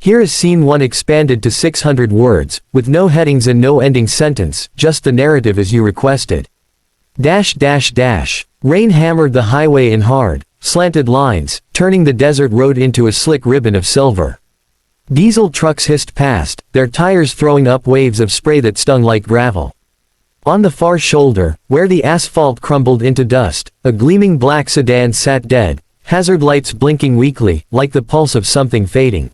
Here is scene 1 expanded to 600 words, with no headings and no ending sentence, just the narrative as you requested. Rain hammered the highway in hard, slanted lines, turning the desert road into a slick ribbon of silver. Diesel trucks hissed past, their tires throwing up waves of spray that stung like gravel. On the far shoulder, where the asphalt crumbled into dust, a gleaming black sedan sat dead, hazard lights blinking weakly, like the pulse of something fading.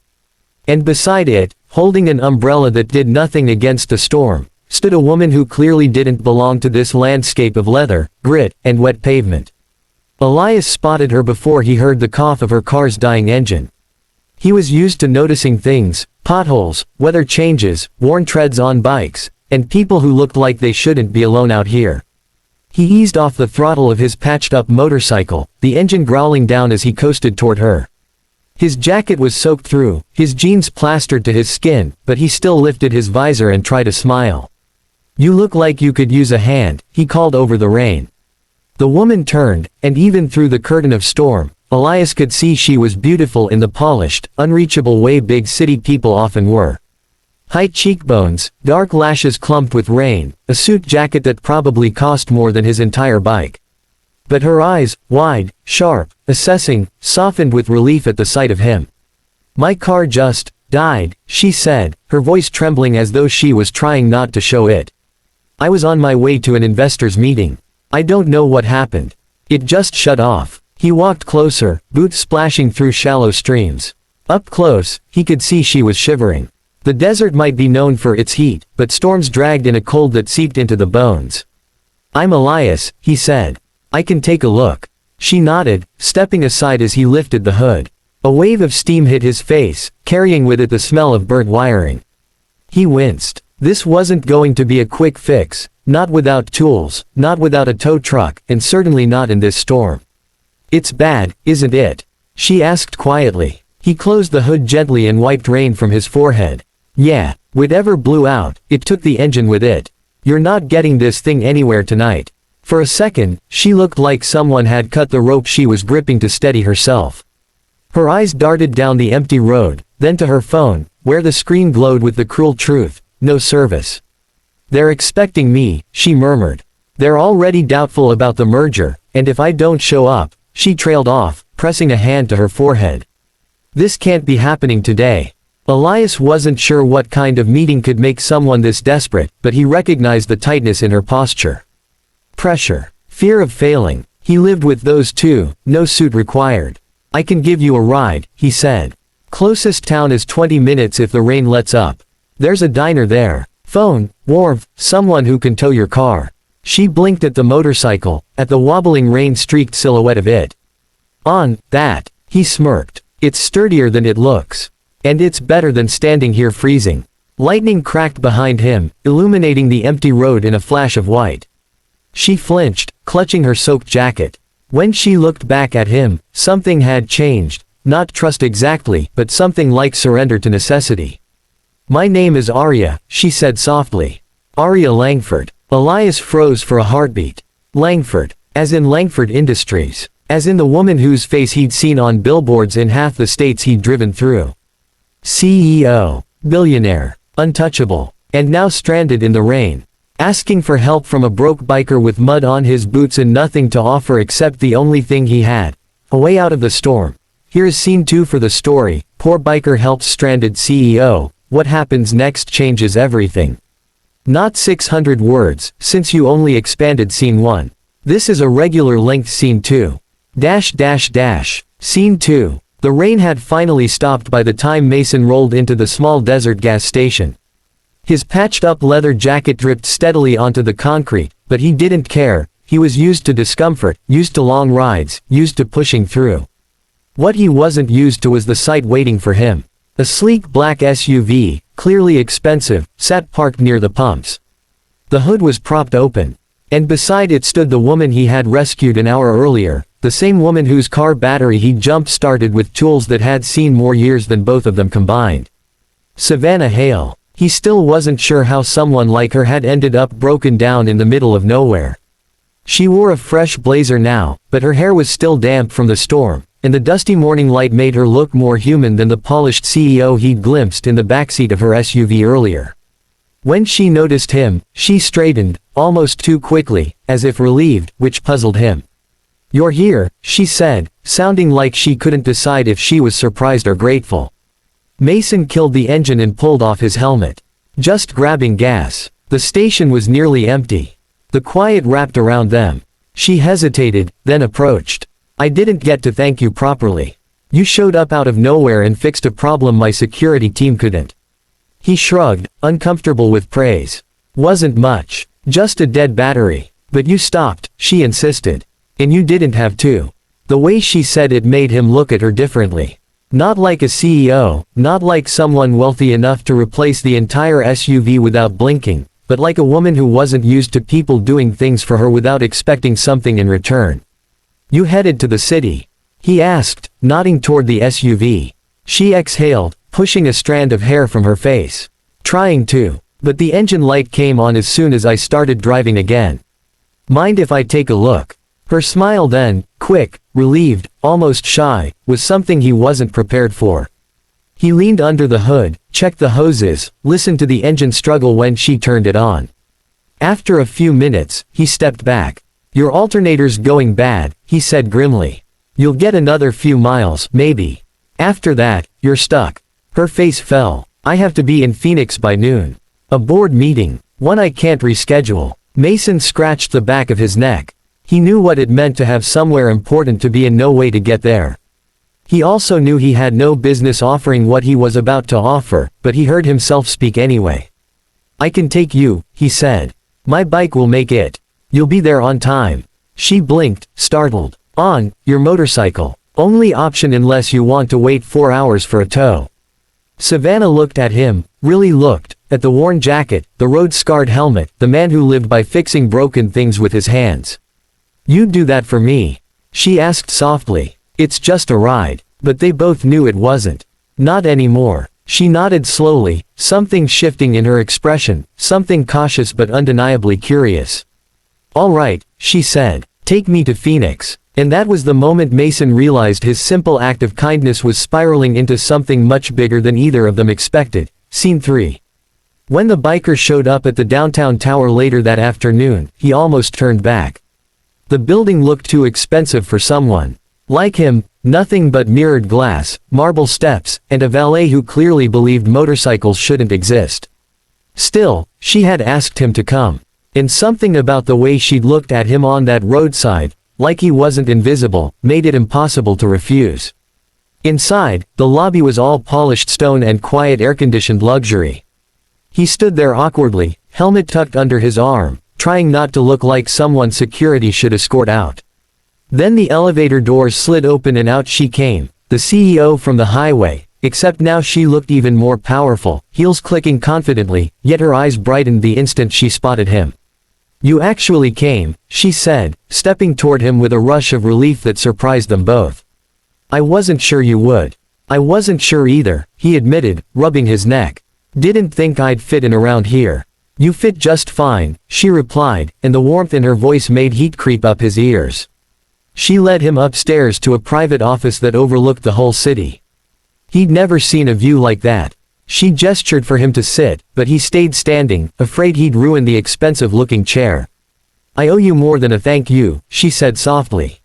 And beside it, holding an umbrella that did nothing against the storm, stood a woman who clearly didn't belong to this landscape of leather, grit, and wet pavement. Elias spotted her before he heard the cough of her car's dying engine. He was used to noticing things, potholes, weather changes, worn treads on bikes, and people who looked like they shouldn't be alone out here. He eased off the throttle of his patched-up motorcycle, the engine growling down as he coasted toward her. His jacket was soaked through, his jeans plastered to his skin, but he still lifted his visor and tried to smile. "You look like you could use a hand," he called over the rain. The woman turned, and even through the curtain of storm, Elias could see she was beautiful in the polished, unreachable way big city people often were. High cheekbones, dark lashes clumped with rain, a suit jacket that probably cost more than his entire bike. But her eyes, wide, sharp, assessing, softened with relief at the sight of him. "My car just died," she said, her voice trembling as though she was trying not to show it. "I was on my way to an investors' meeting. I don't know what happened. It just shut off." He walked closer, boots splashing through shallow streams. Up close, he could see she was shivering. The desert might be known for its heat, but storms dragged in a cold that seeped into the bones. "I'm Elias," he said. "I can take a look." She nodded, stepping aside as he lifted the hood. A wave of steam hit his face, carrying with it the smell of burnt wiring. He winced. This wasn't going to be a quick fix, not without tools, not without a tow truck, and certainly not in this storm. "It's bad, isn't it?" she asked quietly. He closed the hood gently and wiped rain from his forehead. "Yeah, whatever blew out, it took the engine with it. You're not getting this thing anywhere tonight." For a second, she looked like someone had cut the rope she was gripping to steady herself. Her eyes darted down the empty road, then to her phone, where the screen glowed with the cruel truth: no service. "They're expecting me," she murmured. "They're already doubtful about the merger, and if I don't show up," she trailed off, pressing a hand to her forehead. "This can't be happening today." Elias wasn't sure what kind of meeting could make someone this desperate, but he recognized the tightness in her posture. Pressure. Fear of failing. He lived with those too, no suit required. "I can give you a ride," he said. "Closest town is 20 minutes if the rain lets up. There's a diner there. Phone, warmth, someone who can tow your car." She blinked at the motorcycle, at the wobbling rain-streaked silhouette of it. "On that," he smirked. "It's sturdier than it looks. And it's better than standing here freezing." Lightning cracked behind him, illuminating the empty road in a flash of white. She flinched, clutching her soaked jacket. When she looked back at him, something had changed, not trust exactly, but something like surrender to necessity. "My name is Arya," she said softly. "Arya Langford." Elias froze for a heartbeat. Langford. As in Langford Industries. As in the woman whose face he'd seen on billboards in half the states he'd driven through. CEO. Billionaire. Untouchable. And now stranded in the rain. Asking for help from a broke biker with mud on his boots and nothing to offer except the only thing he had. A way out of the storm. Here is scene 2 for the story. Poor biker helps stranded CEO. What happens next changes everything. Not 600 words, since you only expanded scene 1. This is a regular length scene 2. Scene 2. The rain had finally stopped by the time Mason rolled into the small desert gas station. His patched-up leather jacket dripped steadily onto the concrete, but he didn't care. He was used to discomfort, used to long rides, used to pushing through. What he wasn't used to was the sight waiting for him. A sleek black SUV, clearly expensive, sat parked near the pumps. The hood was propped open. And beside it stood the woman he had rescued an hour earlier, the same woman whose car battery he jump-started with tools that had seen more years than both of them combined. Savannah Hale. He still wasn't sure how someone like her had ended up broken down in the middle of nowhere. She wore a fresh blazer now, but her hair was still damp from the storm, and the dusty morning light made her look more human than the polished CEO he'd glimpsed in the backseat of her SUV earlier. When she noticed him, she straightened, almost too quickly, as if relieved, which puzzled him. "You're here," she said, sounding like she couldn't decide if she was surprised or grateful. Mason killed the engine and pulled off his helmet. Just grabbing gas. The station was nearly empty. The quiet wrapped around them. She hesitated, then approached. "I didn't get to thank you properly. You showed up out of nowhere and fixed a problem my security team couldn't." He shrugged, uncomfortable with praise. "Wasn't much. Just a dead battery. But you stopped," she insisted. "And you didn't have to." The way she said it made him look at her differently. Not like a CEO, not like someone wealthy enough to replace the entire SUV without blinking, but like a woman who wasn't used to people doing things for her without expecting something in return. "You headed to the city?" he asked, nodding toward the SUV. She exhaled, pushing a strand of hair from her face. "Trying to. But the engine light came on as soon as I started driving again. Mind if I take a look?" Her smile then, quick, relieved, almost shy, was something he wasn't prepared for. He leaned under the hood, checked the hoses, listened to the engine struggle when she turned it on. After a few minutes, he stepped back. "Your alternator's going bad," he said grimly. "You'll get another few miles, maybe. After that, you're stuck." Her face fell. "I have to be in Phoenix by noon. A board meeting. One I can't reschedule." Mason scratched the back of his neck. He knew what it meant to have somewhere important to be and no way to get there. He also knew he had no business offering what he was about to offer, but he heard himself speak anyway. "I can take you," he said. "My bike will make it. You'll be there on time." She blinked, startled. "On your motorcycle. Only option unless you want to wait 4 hours for a tow." Savannah looked at him, really looked, at the worn jacket, the road-scarred helmet, the man who lived by fixing broken things with his hands. "You'd do that for me?" she asked softly. "It's just a ride." But they both knew it wasn't. Not anymore. She nodded slowly, something shifting in her expression, something cautious but undeniably curious. "All right," she said. "Take me to Phoenix." And that was the moment Mason realized his simple act of kindness was spiraling into something much bigger than either of them expected. Scene 3. When the biker showed up at the downtown tower later that afternoon, he almost turned back. The building looked too expensive for someone like him, nothing but mirrored glass, marble steps, and a valet who clearly believed motorcycles shouldn't exist. Still, she had asked him to come. And something about the way she'd looked at him on that roadside, like he wasn't invisible, made it impossible to refuse. Inside, the lobby was all polished stone and quiet air-conditioned luxury. He stood there awkwardly, helmet tucked under his arm, trying not to look like someone security should escort out. Then the elevator doors slid open and out she came, the CEO from the highway, except now she looked even more powerful, heels clicking confidently, yet her eyes brightened the instant she spotted him. "You actually came," she said, stepping toward him with a rush of relief that surprised them both. "I wasn't sure you would." "I wasn't sure either," he admitted, rubbing his neck. "Didn't think I'd fit in around here." "You fit just fine," she replied, and the warmth in her voice made heat creep up his ears. She led him upstairs to a private office that overlooked the whole city. He'd never seen a view like that. She gestured for him to sit, but he stayed standing, afraid he'd ruin the expensive-looking chair. "I owe you more than a thank you," she said softly.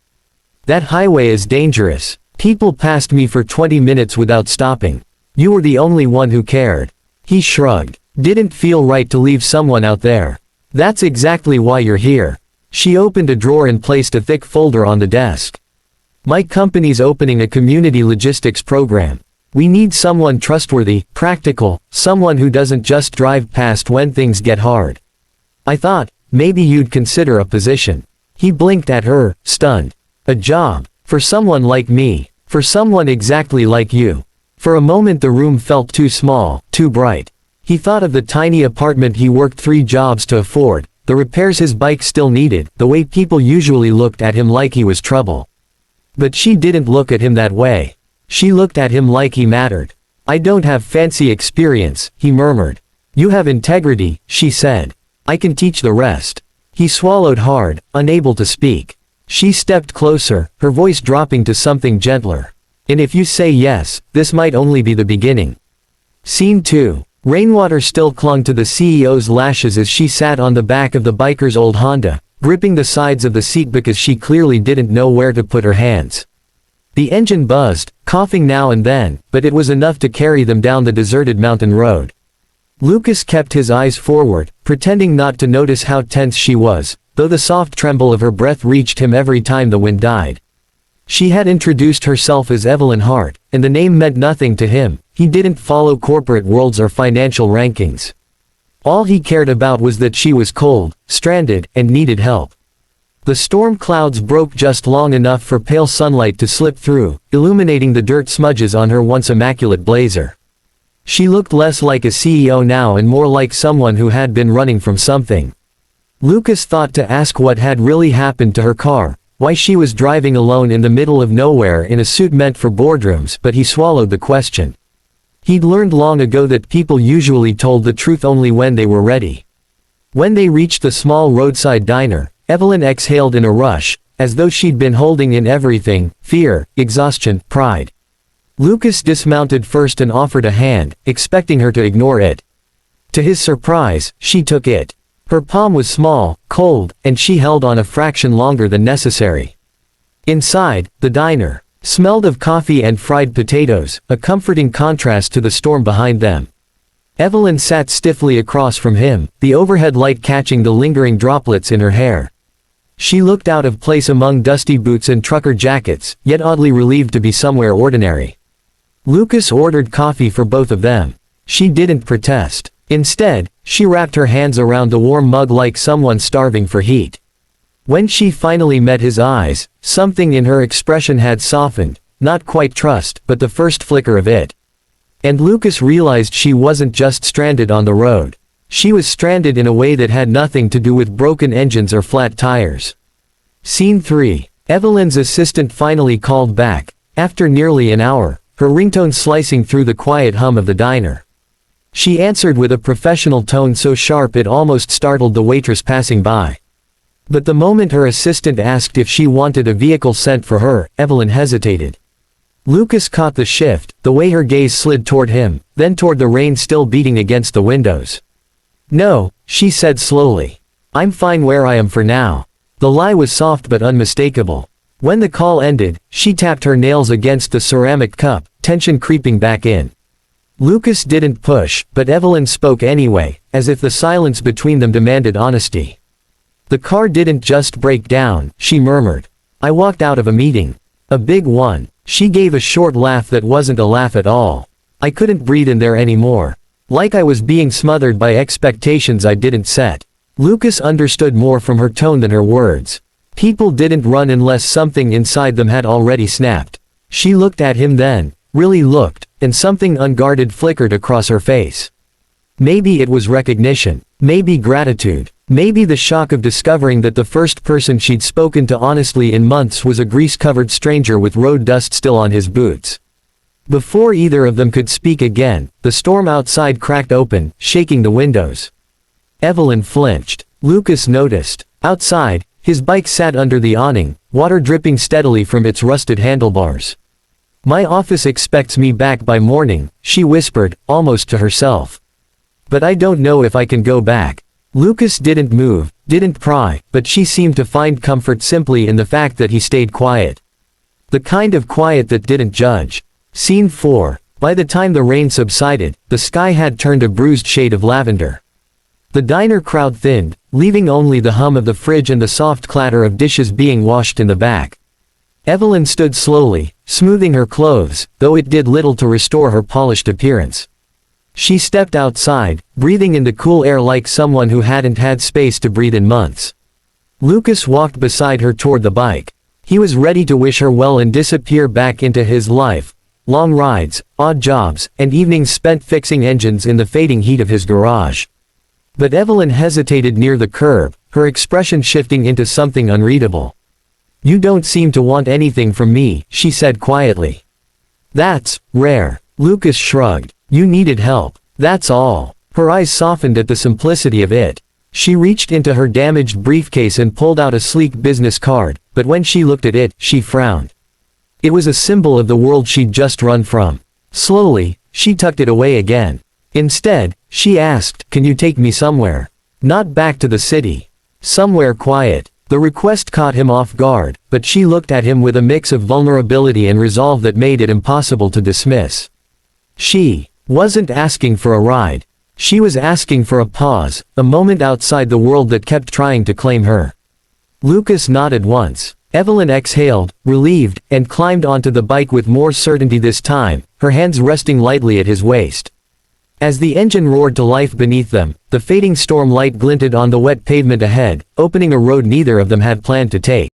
"That highway is dangerous. People passed me for 20 minutes without stopping. You were the only one who cared." He shrugged. "Didn't feel right to leave someone out there." "That's exactly why you're here." She opened a drawer and placed a thick folder on the desk. "My company's opening a community logistics program. We need someone trustworthy, practical, someone who doesn't just drive past when things get hard. I thought, maybe you'd consider a position." He blinked at her, stunned. "A job? For someone like me? For someone exactly like you?" For a moment the room felt too small, too bright. He thought of the tiny apartment he worked 3 jobs to afford, the repairs his bike still needed, the way people usually looked at him like he was trouble. But she didn't look at him that way. She looked at him like he mattered. "I don't have fancy experience," he murmured. "You have integrity," she said. "I can teach the rest." He swallowed hard, unable to speak. She stepped closer, her voice dropping to something gentler. "And if you say yes, this might only be the beginning." Scene 2. Rainwater still clung to the CEO's lashes as she sat on the back of the biker's old Honda, gripping the sides of the seat because she clearly didn't know where to put her hands. The engine buzzed, coughing now and then, but it was enough to carry them down the deserted mountain road. Lucas kept his eyes forward, pretending not to notice how tense she was, though the soft tremble of her breath reached him every time the wind died. She had introduced herself as Evelyn Hart, and the name meant nothing to him. He didn't follow corporate worlds or financial rankings. All he cared about was that she was cold, stranded, and needed help. The storm clouds broke just long enough for pale sunlight to slip through, illuminating the dirt smudges on her once immaculate blazer. She looked less like a CEO now and more like someone who had been running from something. Lucas thought to ask what had really happened to her car, why she was driving alone in the middle of nowhere in a suit meant for boardrooms, but he swallowed the question. He'd learned long ago that people usually told the truth only when they were ready. When they reached the small roadside diner, Evelyn exhaled in a rush, as though she'd been holding in everything: fear, exhaustion, pride. Lucas dismounted first and offered a hand, expecting her to ignore it. To his surprise, she took it. Her palm was small, cold, and she held on a fraction longer than necessary. Inside, the diner smelled of coffee and fried potatoes, a comforting contrast to the storm behind them. Evelyn sat stiffly across from him, the overhead light catching the lingering droplets in her hair. She looked out of place among dusty boots and trucker jackets, yet oddly relieved to be somewhere ordinary. Lucas ordered coffee for both of them. She didn't protest. Instead, she wrapped her hands around the warm mug like someone starving for heat. When she finally met his eyes, something in her expression had softened, not quite trust, but the first flicker of it. And Lucas realized she wasn't just stranded on the road. She was stranded in a way that had nothing to do with broken engines or flat tires. Scene 3. Evelyn's assistant finally called back, after nearly an hour, her ringtone slicing through the quiet hum of the diner. She answered with a professional tone so sharp it almost startled the waitress passing by. But the moment her assistant asked if she wanted a vehicle sent for her, Evelyn hesitated. Lucas caught the shift, the way her gaze slid toward him, then toward the rain still beating against the windows. "No," she said slowly. "I'm fine where I am for now." The lie was soft but unmistakable. When the call ended, she tapped her nails against the ceramic cup, tension creeping back in. Lucas didn't push, but Evelyn spoke anyway, as if the silence between them demanded honesty. "The car didn't just break down," she murmured. "I walked out of a meeting. A big one." She gave a short laugh that wasn't a laugh at all. "I couldn't breathe in there anymore. Like I was being smothered by expectations I didn't set." Lucas understood more from her tone than her words. People didn't run unless something inside them had already snapped. She looked at him then, really looked, and something unguarded flickered across her face. Maybe it was recognition, maybe gratitude, maybe the shock of discovering that the first person she'd spoken to honestly in months was a grease-covered stranger with road dust still on his boots. Before either of them could speak again, the storm outside cracked open, shaking the windows. Evelyn flinched. Lucas noticed. Outside, his bike sat under the awning, water dripping steadily from its rusted handlebars. "My office expects me back by morning," she whispered, almost to herself. "But I don't know if I can go back." Lucas didn't move, didn't pry, but she seemed to find comfort simply in the fact that he stayed quiet. The kind of quiet that didn't judge. Scene 4. By the time the rain subsided, the sky had turned a bruised shade of lavender. The diner crowd thinned, leaving only the hum of the fridge and the soft clatter of dishes being washed in the back. Evelyn stood slowly, smoothing her clothes, though it did little to restore her polished appearance. She stepped outside, breathing in the cool air like someone who hadn't had space to breathe in months. Lucas walked beside her toward the bike. He was ready to wish her well and disappear back into his life. Long rides, odd jobs, and evenings spent fixing engines in the fading heat of his garage. But Evelyn hesitated near the curb, her expression shifting into something unreadable. "You don't seem to want anything from me," she said quietly. "That's rare." Lucas shrugged. "You needed help. That's all." Her eyes softened at the simplicity of it. She reached into her damaged briefcase and pulled out a sleek business card, but when she looked at it, she frowned. It was a symbol of the world she'd just run from. Slowly, she tucked it away again. Instead, she asked, "Can you take me somewhere? Not back to the city. Somewhere quiet." The request caught him off guard, but she looked at him with a mix of vulnerability and resolve that made it impossible to dismiss. She wasn't asking for a ride. She was asking for a pause, a moment outside the world that kept trying to claim her. Lucas nodded once. Evelyn exhaled, relieved, and climbed onto the bike with more certainty this time, her hands resting lightly at his waist. As the engine roared to life beneath them, the fading storm light glinted on the wet pavement ahead, opening a road neither of them had planned to take.